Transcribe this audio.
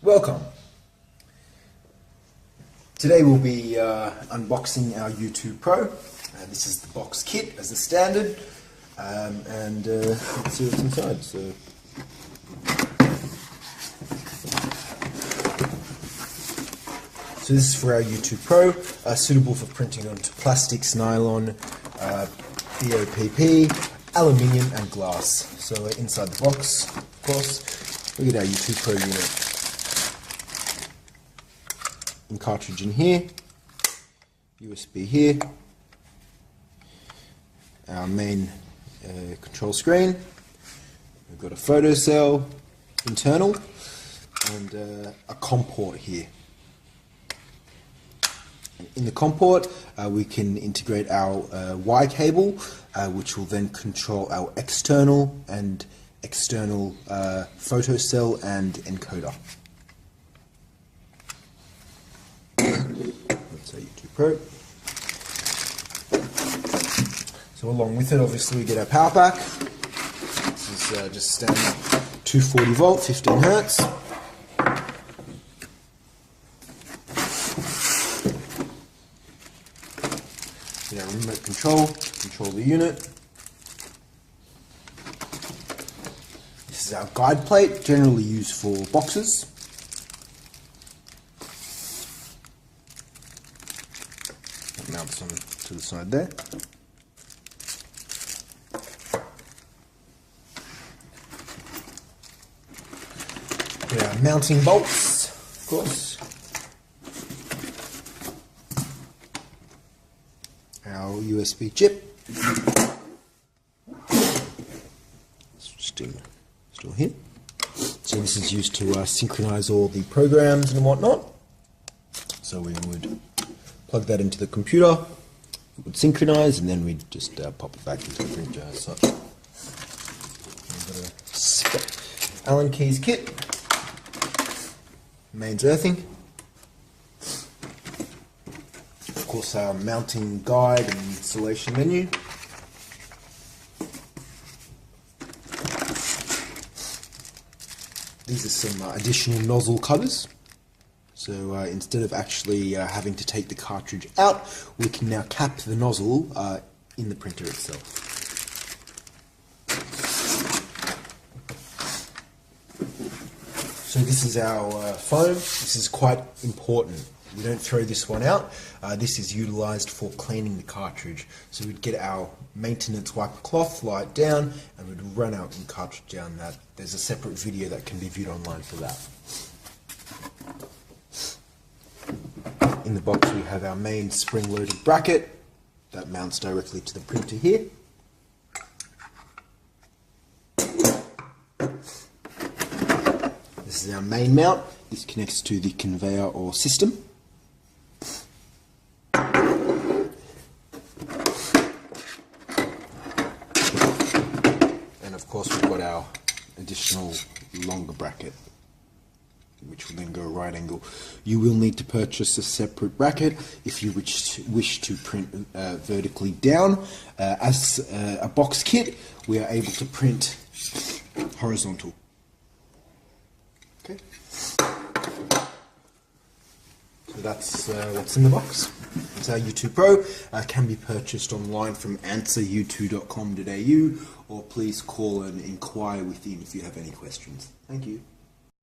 Welcome. Today we'll be unboxing our U2 Pro. This is the box kit as the standard, and let's see what's inside. So this is for our U2 Pro, suitable for printing onto plastics, nylon, BOPP, aluminium and glass. So inside the box, of course, look at our U2 Pro unit. And cartridge in here, USB here, our main control screen. We've got a photo cell internal and a COM port here. In the COM port we can integrate our Y cable, which will then control our external and external photo cell and encoder. That's our U2 Pro. So along with it, obviously, we get our power pack. This is just standard 240 volt, 15 hertz. Get our remote control to control the unit. This is our guide plate, generally used for boxes. Mounts on to the side there. There are mounting bolts, of course. Our USB chip. It's still here. So this is used to synchronize all the programs and whatnot. So we would plug that into the computer, it would synchronize, and then we'd just pop it back into the printer as such. We've got a Allen keys kit, mains earthing, of course our mounting guide and installation menu. These are some additional nozzle covers. So instead of actually having to take the cartridge out, we can now cap the nozzle in the printer itself. So this is our foam. This is quite important. We don't throw this one out. This is utilised for cleaning the cartridge. So we'd get our maintenance wiper cloth, lie it down, and we'd run out the cartridge down that. There's a separate video that can be viewed online for that. In the box we have our main spring-loaded bracket that mounts directly to the printer here. This is our main mount. This connects to the conveyor or system. And of course we've got our additional longer bracket, which will then go right angle. You will need to purchase a separate bracket if you wish to print vertically down. As a box kit, we are able to print horizontal. Okay. So that's what's in the box. It's our U2 Pro. Can be purchased online from answeru2.com.au, or please call and inquire within if you have any questions. Thank you.